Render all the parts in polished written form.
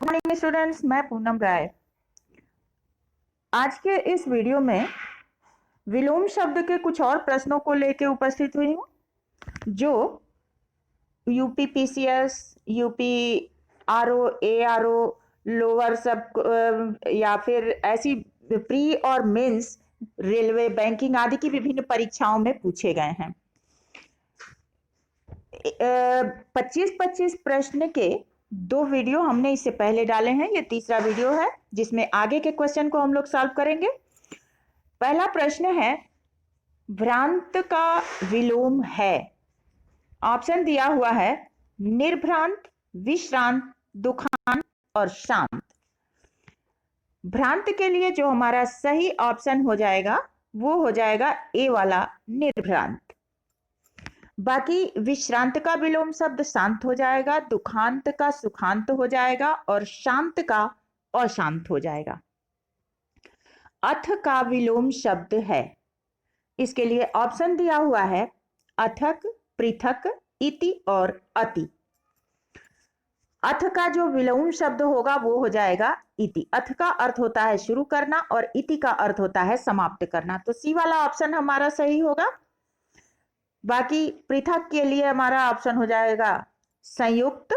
Good morning students, मैं पूनम राय। आज के इस वीडियो में विलोम शब्द के कुछ और प्रश्नों को लेकर उपस्थित हुई हूँ जो UP PCS, UP RO, ARO, lower सब या फिर ऐसी प्री और मेंस, रेलवे, बैंकिंग आदि की विभिन्न परीक्षाओं में पूछे गए हैं। 25-25 प्रश्न के 2 वीडियो हमने इससे पहले डाले हैं। ये तीसरा वीडियो है जिसमें आगे के क्वेश्चन को हम लोग सॉल्व करेंगे। पहला प्रश्न है, भ्रांत का विलोम है। ऑप्शन दिया हुआ है निर्भ्रांत, विश्रांत, दुखांत और शांत। भ्रांत के लिए जो हमारा सही ऑप्शन हो जाएगा वो हो जाएगा ए वाला, निर्भ्रांत। बाकी विश्रांत का विलोम शब्द शांत हो जाएगा, दुखांत का सुखांत हो जाएगा और शांत का अशांत हो जाएगा। अथ का विलोम शब्द है। इसके लिए ऑप्शन दिया हुआ है अथक, पृथक, इति और अति। अथ का जो विलोम शब्द होगा वो हो जाएगा इति। अथ का अर्थ होता है शुरू करना और इति का अर्थ होता है समाप्त करना, तो सी वाला ऑप्शन हमारा सही होगा। बाकी पृथक के लिए हमारा ऑप्शन हो जाएगा संयुक्त,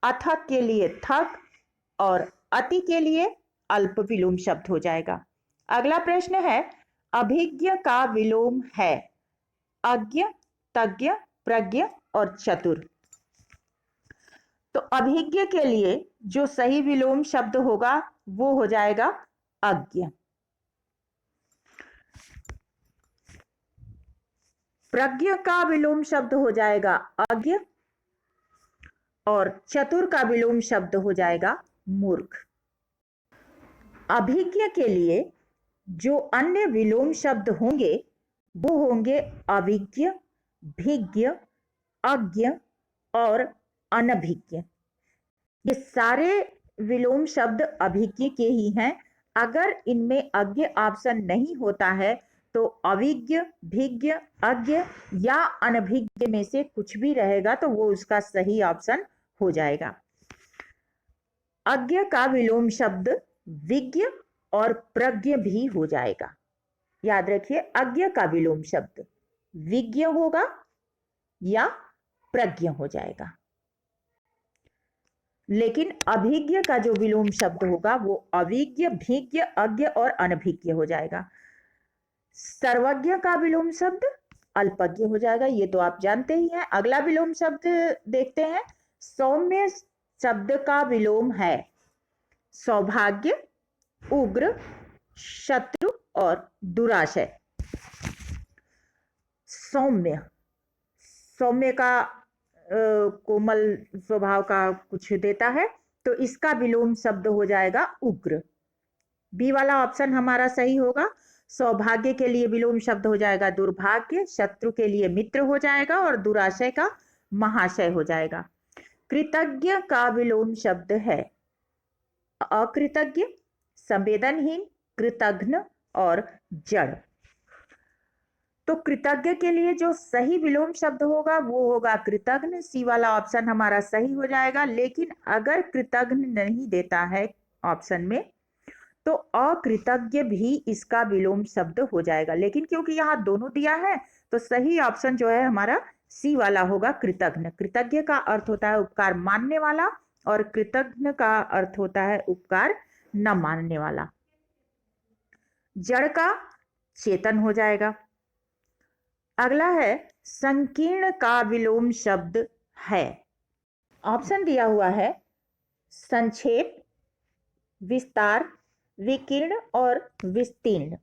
अथक के लिए थक और अति के लिए अल्प विलोम शब्द हो जाएगा। अगला प्रश्न है, अभिज्ञ का विलोम है। अज्ञ, तज्ञ, प्रज्ञ और चतुर। तो अभिज्ञ के लिए जो सही विलोम शब्द होगा वो हो जाएगा अज्ञ। प्रज्ञ का विलोम शब्द हो जाएगा अज्ञ और चतुर का विलोम शब्द हो जाएगा मूर्ख। अभिज्ञ के लिए जो अन्य विलोम शब्द होंगे वो होंगे अभिज्ञ, भिज्ञ, अज्ञ और अनभिज्ञ। ये सारे विलोम शब्द अभिज्ञ के ही हैं। अगर इनमें अज्ञ ऑप्शन नहीं होता है तो अभिज्ञ, भिज्ञ, अज्ञ या अनभिज्ञ में से कुछ भी रहेगा तो वो उसका सही ऑप्शन हो जाएगा। अज्ञ का विलोम शब्द विज्ञ और प्रज्ञ भी हो जाएगा। याद रखिए, अज्ञ का विलोम शब्द विज्ञ होगा या प्रज्ञ हो जाएगा, लेकिन अभिज्ञ का जो विलोम शब्द होगा वो अविज्ञ, भिज्ञ, अज्ञ और अनभिज्ञ हो जाएगा। सर्वज्ञ का विलोम शब्द अल्पज्ञ हो जाएगा, ये तो आप जानते ही हैं। अगला विलोम शब्द देखते हैं। सौम्य शब्द का विलोम है सौभाग्य, उग्र, शत्रु और दुराशय। सौम्य, सौम्य का कोमल स्वभाव का कुछ देता है, तो इसका विलोम शब्द हो जाएगा उग्र। बी वाला ऑप्शन हमारा सही होगा। सौभाग्य के लिए विलोम शब्द हो जाएगा दुर्भाग्य, शत्रु के लिए मित्र हो जाएगा और दुराशय का महाशय हो जाएगा। कृतज्ञ का विलोम शब्द है अकृतज्ञ, संवेदनहीन, कृतघ्न और जड़। तो कृतज्ञ के लिए जो सही विलोम शब्द होगा वो होगा कृतघ्न। सी वाला ऑप्शन हमारा सही हो जाएगा। लेकिन अगर कृतघ्न नहीं देता है ऑप्शन में तो अकृतज्ञ भी इसका विलोम शब्द हो जाएगा, लेकिन क्योंकि यहाँ दोनों दिया है तो सही ऑप्शन जो है हमारा सी वाला होगा कृतघ्न। कृतज्ञ का अर्थ होता है उपकार मानने वाला और कृतघ्न का अर्थ होता है उपकार न मानने वाला। जड़ का चेतन हो जाएगा। अगला है संकीर्ण का विलोम शब्द है। ऑप्शन दिया हुआ है संक्षेप, विस्तार, विकीर्ण और विस्तीर्ण।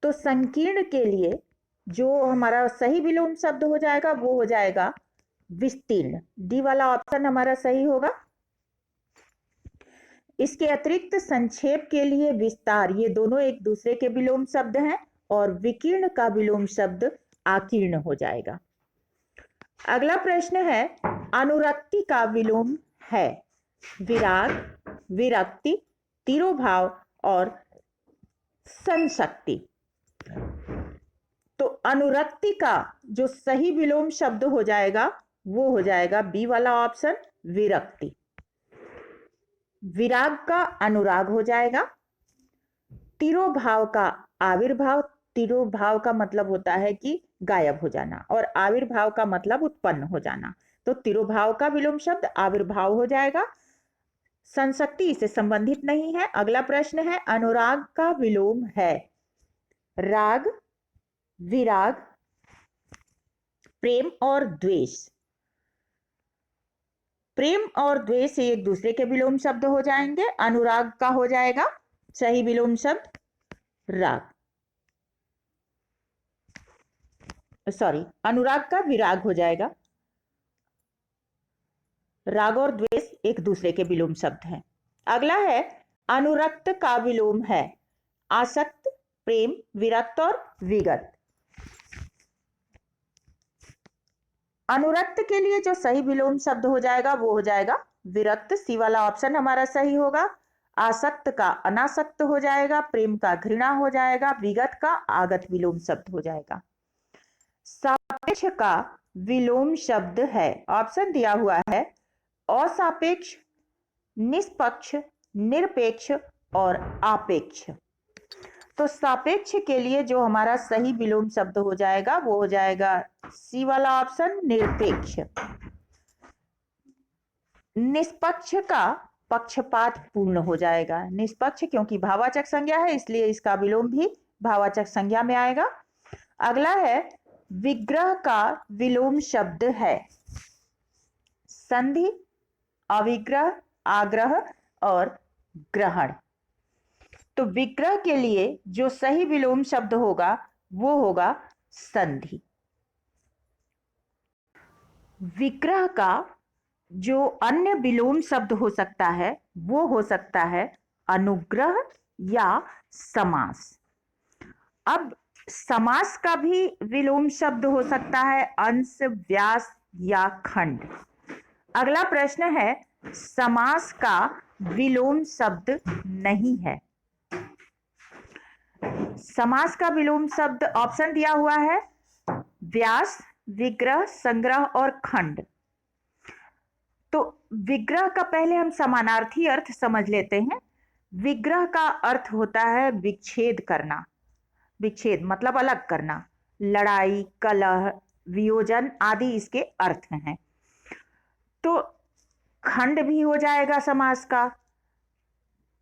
तो संकीर्ण के लिए जो हमारा सही विलोम शब्द हो जाएगा वो हो जाएगा विस्तीर्ण। डी वाला ऑप्शन हमारा सही होगा। इसके अतिरिक्त संक्षेप के लिए विस्तार, ये दोनों एक दूसरे के विलोम शब्द हैं और विकीर्ण का विलोम शब्द आकीर्ण हो जाएगा। अगला प्रश्न है, अनुरक्ति का विलोम है विराग, विरक्ति, तिरोभाव और संशक्ति। तो अनुरक्ति का जो सही विलोम शब्द हो जाएगा वो हो जाएगा बी वाला ऑप्शन विरक्ति। विराग का अनुराग हो जाएगा। तिरोभाव का आविर्भाव, तिरोभाव का मतलब होता है कि गायब हो जाना, और आविर्भाव का मतलब उत्पन्न हो जाना। तो तिरोभाव का विलोम शब्द आविर्भाव हो जाएगा। संशक्ति इससे संबंधित नहीं है। अगला प्रश्न है, अनुराग का विलोम है राग, विराग, प्रेम और द्वेष। प्रेम और द्वेष एक दूसरे के विलोम शब्द हो जाएंगे। अनुराग का हो जाएगा सही विलोम शब्द राग, सॉरी, अनुराग का विराग हो जाएगा। राग और द्वेष एक दूसरे के विलोम शब्द हैं। अगला है, अनुरक्त का विलोम है आसक्त, प्रेम, विरक्त और विगत। अनुरक्त के लिए जो सही विलोम शब्द हो जाएगा वो हो जाएगा विरक्त। सी वाला ऑप्शन हमारा सही होगा। आसक्त का अनासक्त हो जाएगा, प्रेम का घृणा हो जाएगा, विगत का आगत विलोम शब्द हो जाएगा। सापेक्ष का विलोम शब्द है, ऑप्शन दिया हुआ है असापेक्ष, निष्पक्ष, निरपेक्ष और आपेक्ष। तो सापेक्ष के लिए जो हमारा सही विलोम शब्द हो जाएगा वो हो जाएगा सी वाला ऑप्शन निरपेक्ष। निष्पक्ष का पक्षपात पूर्ण हो जाएगा। निष्पक्ष क्योंकि भाववाचक संज्ञा है इसलिए इसका विलोम भी भाववाचक संज्ञा में आएगा। अगला है, विग्रह का विलोम शब्द है संधि, अविग्रह, आग्रह और ग्रहण। तो विग्रह के लिए जो सही विलोम शब्द होगा वो होगा संधि। विग्रह का जो अन्य विलोम शब्द हो सकता है वो हो सकता है अनुग्रह या समास। अब समास का भी विलोम शब्द हो सकता है अंश, व्यास या खंड। अगला प्रश्न है, समास का विलोम शब्द नहीं है। समास का विलोम शब्द ऑप्शन दिया हुआ है व्यास, विग्रह, संग्रह और खंड। तो विग्रह का पहले हम समानार्थी अर्थ समझ लेते हैं। विग्रह का अर्थ होता है विच्छेद करना। विच्छेद मतलब अलग करना। लड़ाई, कलह, वियोजन आदि इसके अर्थ हैं। तो खंड भी हो जाएगा समास का,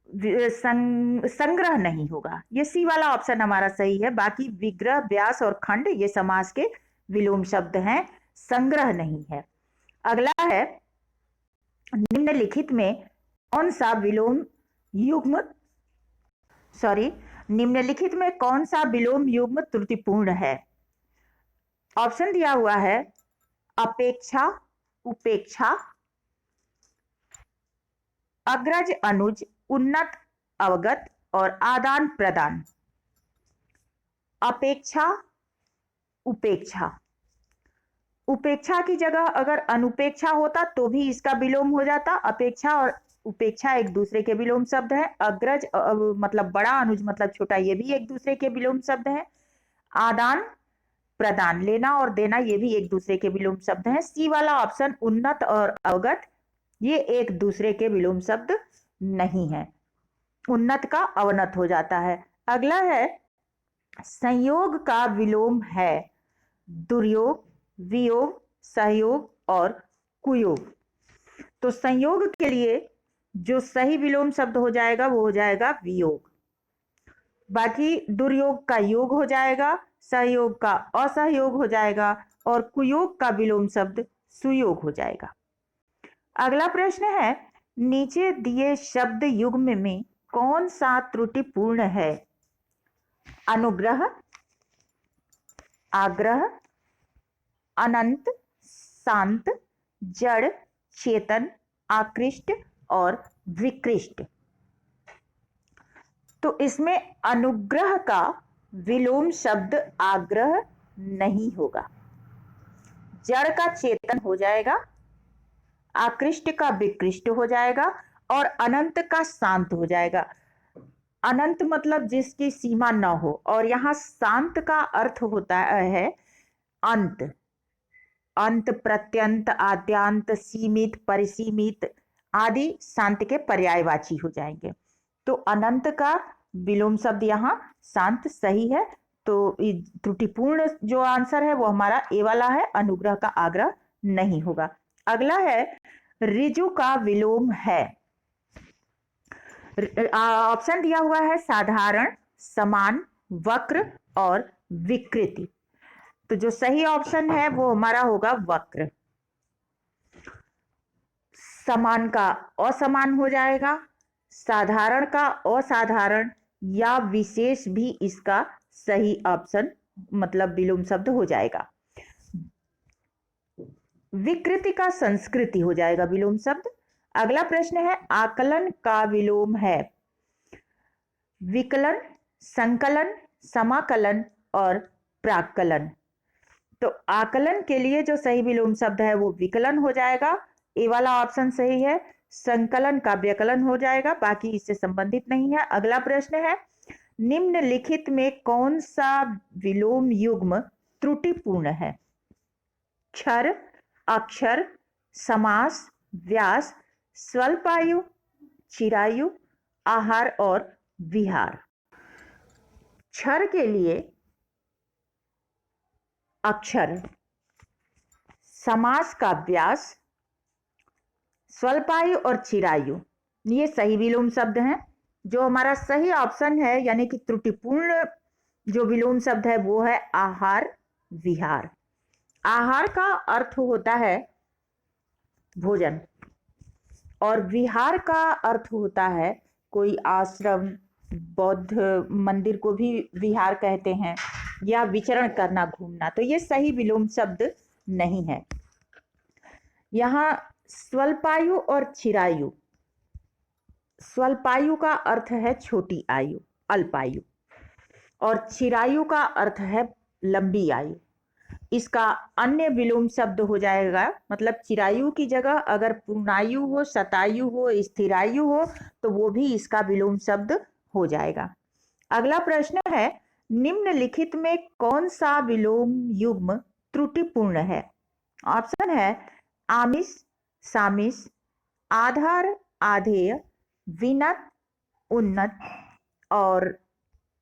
संग्रह नहीं होगा। ये सी वाला ऑप्शन हमारा सही है। बाकी विग्रह, व्यास और खंड ये समास के विलोम शब्द हैं, संग्रह नहीं है। अगला है, निम्नलिखित में कौन सा विलोम युग्म निम्नलिखित में कौन सा विलोम युग्म त्रुटिपूर्ण है। ऑप्शन दिया हुआ है अपेक्षा, उपेक्षा, अग्रज अनुज, उन्नत अवगत और आदान प्रदान। अपेक्षा, उपेक्षा। उपेक्षा की जगह अगर अनुपेक्षा होता तो भी इसका विलोम हो जाता। अपेक्षा और उपेक्षा एक दूसरे के विलोम शब्द है। अग्रज मतलब बड़ा, अनुज मतलब छोटा, ये भी एक दूसरे के विलोम शब्द है। आदान प्रदान, लेना और देना, ये भी एक दूसरे के विलोम शब्द हैं। सी वाला ऑप्शन उन्नत और अवगत ये एक दूसरे के विलोम शब्द नहीं है। उन्नत का अवनत हो जाता है। अगला है, संयोग का विलोम है दुर्योग, वियोग, सहयोग और कुयोग। तो संयोग के लिए जो सही विलोम शब्द हो जाएगा वो हो जाएगा वियोग। बाकी दुर्योग का योग हो जाएगा, सहयोग का असहयोग हो जाएगा और कुयोग का विलोम शब्द सुयोग हो जाएगा। अगला प्रश्न है, नीचे दिए शब्द युग्म में कौन सा त्रुटिपूर्ण है। अनुग्रह, आग्रह, अनंत, शांत, जड़, चेतन, आकृष्ट और विकृष्ट। तो इसमें अनुग्रह का विलोम शब्द आग्रह नहीं होगा। जड़ का चेतन हो जाएगा, आकृष्ट का विकृष्ट हो जाएगा और अनंत का शांत हो जाएगा। अनंत मतलब जिसकी सीमा न हो, और यहाँ शांत का अर्थ होता है अंत। अंत, प्रत्यंत, आद्यांत, सीमित, परिसीमित आदि शांत के पर्यायवाची हो जाएंगे। तो अनंत का विलोम शब्द यहाँ शांत सही है। तो त्रुटिपूर्ण जो आंसर है वो हमारा ए वाला है, अनुग्रह का आग्रह नहीं होगा। अगला है ऋजु का विलोम है। ऑप्शन दिया हुआ है साधारण, समान, वक्र और विकृति। तो जो सही ऑप्शन है वो हमारा होगा वक्र। समान का असमान हो जाएगा, साधारण का असाधारण, या विशेष भी इसका सही ऑप्शन मतलब विलोम शब्द हो जाएगा। विकृति का संस्कृति हो जाएगा विलोम शब्द। अगला प्रश्न है आकलन का विलोम है विकलन, संकलन, समाकलन और प्राक्कलन। तो आकलन के लिए जो सही विलोम शब्द है वो विकलन हो जाएगा, ए वाला ऑप्शन सही है। संकलन का व्यकलन हो जाएगा, बाकी इससे संबंधित नहीं है। अगला प्रश्न है निम्नलिखित में कौन सा विलोम युग्म त्रुटिपूर्ण है? क्षर, अक्षर, समास, व्यास, स्वल्पायु, चिरायु, आहार और विहार। क्षर के लिए अक्षर, समास का व्यास, स्वल्पायु और चिरायु, ये सही विलोम शब्द हैं। जो हमारा सही ऑप्शन है यानी कि त्रुटिपूर्ण जो विलोम शब्द है वो है आहार, विहार। आहार का अर्थ होता है भोजन और विहार का अर्थ होता है कोई आश्रम, बौद्ध मंदिर को भी विहार कहते हैं, या विचरण करना, घूमना। तो ये सही विलोम शब्द नहीं है। यहाँ स्वल्पायु और चिरायु, स्वल्पायु का अर्थ है छोटी आयु, अल्पायु, और चिरायु का अर्थ है लंबी आयु। इसका अन्य विलोम शब्द हो जाएगा, मतलब चिरायु की जगह अगर पूर्णायु हो, शतायु हो, स्थिरायु हो तो वो भी इसका विलोम शब्द हो जाएगा। अगला प्रश्न है निम्नलिखित में कौन सा विलोम युग्म त्रुटिपूर्ण है? ऑप्शन है आमिष, सामिष, आधार, आधेय, विनत, उन्नत, और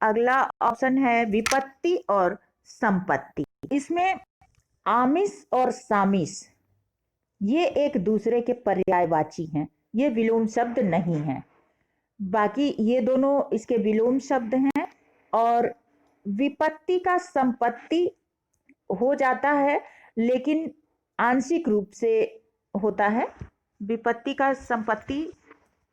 अगला ऑप्शन है विपत्ति और संपत्ति। इसमें आमिष और सामिष ये एक दूसरे के पर्यायवाची हैं, ये विलोम शब्द नहीं हैं। बाकी ये दोनों इसके विलोम शब्द हैं। और विपत्ति का संपत्ति हो जाता है लेकिन आंशिक रूप से होता है, विपत्ति का संपत्ति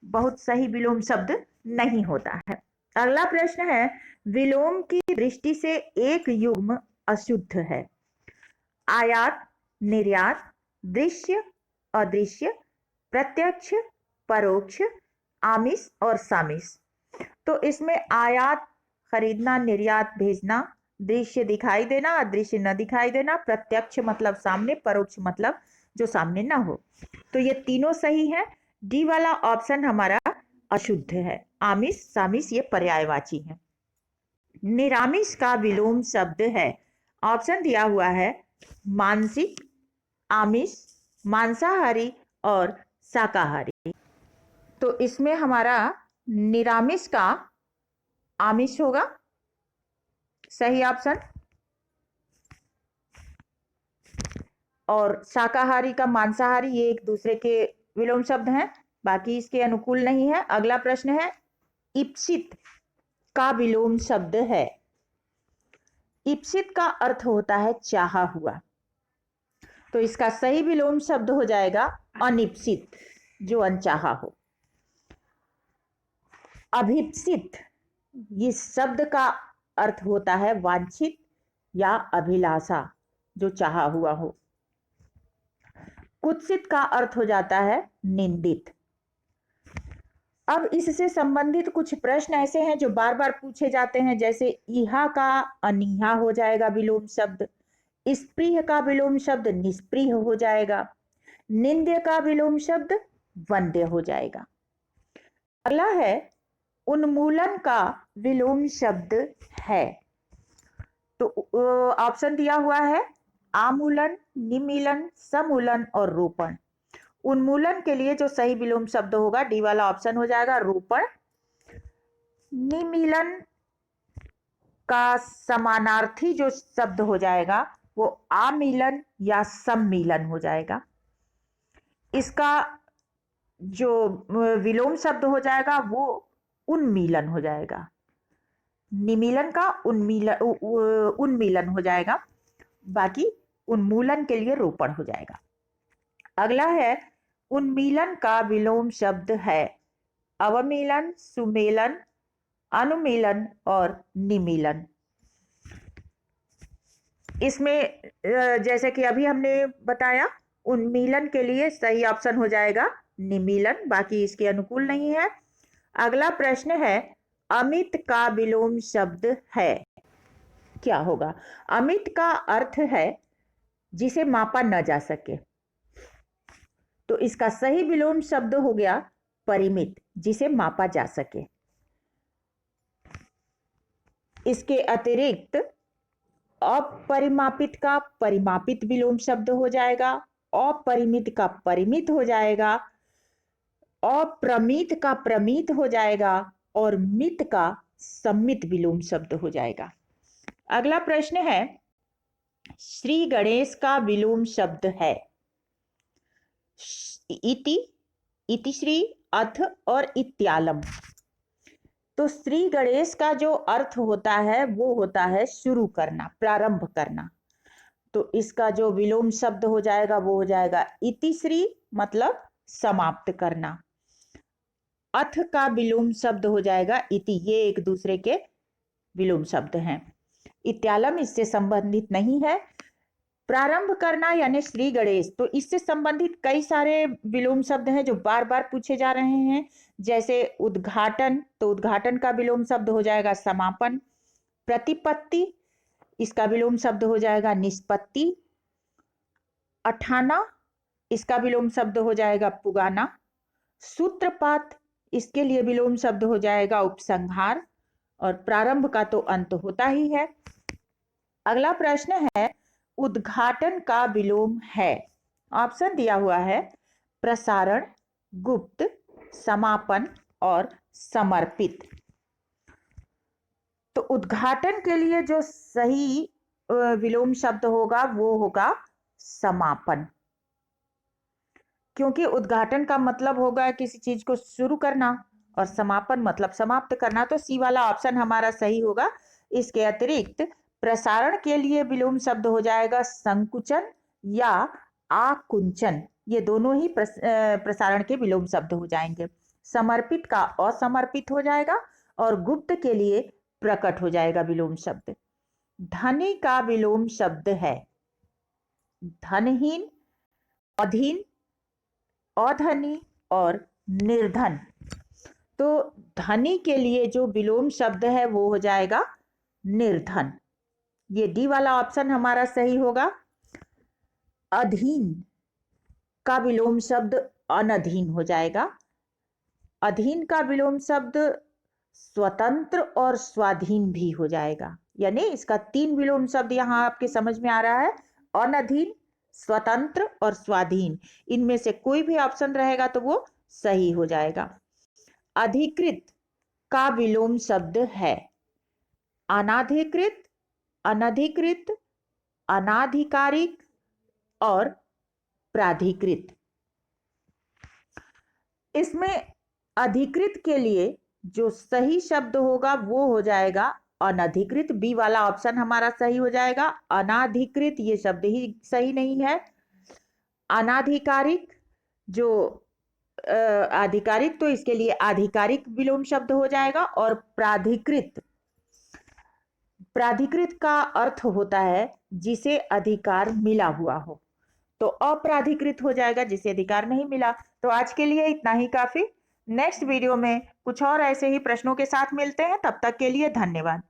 बहुत सही विलोम शब्द नहीं होता है। अगला प्रश्न है विलोम की दृष्टि से एक युग्म अशुद्ध है? आयात, निर्यात, दृश्य, अदृश्य, प्रत्यक्ष, परोक्ष, आमिष और सामिष। तो इसमें आयात खरीदना, निर्यात भेजना, दृश्य दिखाई देना, अदृश्य न दिखाई देना, प्रत्यक्ष मतलब सामने, परोक्ष मतलब जो सामने ना हो। तो ये तीनों सही है। डी वाला ऑप्शन हमारा अशुद्ध है। आमिष, सामिष ये पर्यायवाची है। निरामिष का विलोम शब्द है, ऑप्शन दिया हुआ है मांसिक, आमिष, मांसाहारी और शाकाहारी। तो इसमें हमारा निरामिष का आमिष होगा सही ऑप्शन, और शाकाहारी का मांसाहारी, ये एक दूसरे के विलोम शब्द हैं, बाकी इसके अनुकूल नहीं है। अगला प्रश्न है इप्सित का विलोम शब्द है। इप्सित का अर्थ होता है चाहा हुआ, तो इसका सही विलोम शब्द हो जाएगा अनिप्सित, जो अनचाहा हो। अभिप्सित ये शब्द का अर्थ होता है वांछित या अभिलाषा, जो चाहा हुआ हो। कुत्सित का अर्थ हो जाता है निंदित। अब इससे संबंधित कुछ प्रश्न ऐसे हैं जो बार बार पूछे जाते हैं, जैसे इहा का अनिहा हो जाएगा विलोम शब्द, स्पृह का विलोम शब्द निष्प्रिय हो जाएगा, निंद्य का विलोम शब्द वंद्य हो जाएगा। अगला है उन्मूलन का विलोम शब्द है। तो ऑप्शन दिया हुआ है आमूलन, निमीलन, समूलन और रोपण। उन्मूलन के लिए जो सही विलोम शब्द होगा डी वाला ऑप्शन हो जाएगा रोपण। निमीलन का समानार्थी जो शब्द हो जाएगा वो आमीलन या सम्मीलन हो जाएगा। इसका जो विलोम शब्द हो जाएगा वो उन्मीलन हो जाएगा। निमीलन का उन्मीलन हो जाएगा, बाकी उन्मूलन के लिए रोपण हो जाएगा। अगला है उन्मीलन का विलोम शब्द है अवमीलन, सुमेलन, अनुमीलन और निमीलन। इसमें जैसे कि अभी हमने बताया उन्मीलन के लिए सही ऑप्शन हो जाएगा निमीलन, बाकी इसके अनुकूल नहीं है। अगला प्रश्न है अमित का विलोम शब्द है, क्या होगा? अमित का अर्थ है जिसे मापा न जा सके, तो इसका सही विलोम शब्द हो गया परिमित, जिसे मापा जा सके। इसके अतिरिक्त अपरिमापित का परिमापित विलोम शब्द हो जाएगा, अपरिमित का परिमित हो जाएगा, अप्रमित का प्रमित हो जाएगा और मित का सम्मित विलोम शब्द हो जाएगा। अगला प्रश्न है श्री गणेश का विलोम शब्द है इति, इतिश्री, अथ और इत्यालम। तो श्री गणेश का जो अर्थ होता है वो होता है शुरू करना, प्रारंभ करना। तो इसका जो विलोम शब्द हो जाएगा वो हो जाएगा इतिश्री, मतलब समाप्त करना। अथ का विलोम शब्द हो जाएगा इति, ये एक दूसरे के विलोम शब्द हैं। इत्यालम इससे संबंधित नहीं है। प्रारंभ करना यानी श्री गणेश, तो इससे संबंधित कई सारे विलोम शब्द हैं जो बार बार पूछे जा रहे हैं। जैसे उद्घाटन, तो उद्घाटन का विलोम शब्द हो जाएगा समापन। प्रतिपत्ति, इसका विलोम शब्द हो जाएगा निष्पत्ति। अठाना, इसका विलोम शब्द हो जाएगा पुगाना। सूत्रपात, इसके लिए विलोम शब्द हो जाएगा उपसंहार। और प्रारंभ का तो अंत होता ही है। अगला प्रश्न है उद्घाटन का विलोम है, ऑप्शन दिया हुआ है प्रसारण, गुप्त, समापन और समर्पित। तो उद्घाटन के लिए जो सही विलोम शब्द होगा वो होगा समापन, क्योंकि उद्घाटन का मतलब होगा किसी चीज को शुरू करना और समापन मतलब समाप्त करना। तो सी वाला ऑप्शन हमारा सही होगा। इसके अतिरिक्त प्रसारण के लिए विलोम शब्द हो जाएगा संकुचन या आकुंचन, ये दोनों ही प्रसारण के विलोम शब्द हो जाएंगे। समर्पित का असमर्पित हो जाएगा और गुप्त के लिए प्रकट हो जाएगा विलोम शब्द। धनी का विलोम शब्द है धनहीन, अधीन, अधनी और निर्धन। तो धनी के लिए जो विलोम शब्द है वो हो जाएगा निर्धन, ये डी वाला ऑप्शन हमारा सही होगा। अधीन का विलोम शब्द अनधीन हो जाएगा। अधीन का विलोम शब्द स्वतंत्र और स्वाधीन भी हो जाएगा, यानी इसका 3 विलोम शब्द यहाँ आपके समझ में आ रहा है। अनधीन, स्वतंत्र और स्वाधीन, इनमें से कोई भी ऑप्शन रहेगा तो वो सही हो जाएगा। अधिकृत का विलोम शब्द है अनाधिकृत, अनधिकृत, अनाधिकारिक और प्राधिकृत। इसमें अधिकृत के लिए जो सही शब्द होगा वो हो जाएगा अनधिकृत, बी वाला ऑप्शन हमारा सही हो जाएगा। अनाधिकृत ये शब्द ही सही नहीं है। अनाधिकारिक जो आधिकारिक, तो इसके लिए आधिकारिक विलोम शब्द हो जाएगा। और प्राधिकृत, प्राधिकृत का अर्थ होता है जिसे अधिकार मिला हुआ हो, तो अपराधिकृत हो जाएगा जिसे अधिकार नहीं मिला। तो आज के लिए इतना ही काफी। नेक्स्ट वीडियो में कुछ और ऐसे ही प्रश्नों के साथ मिलते हैं, तब तक के लिए धन्यवाद।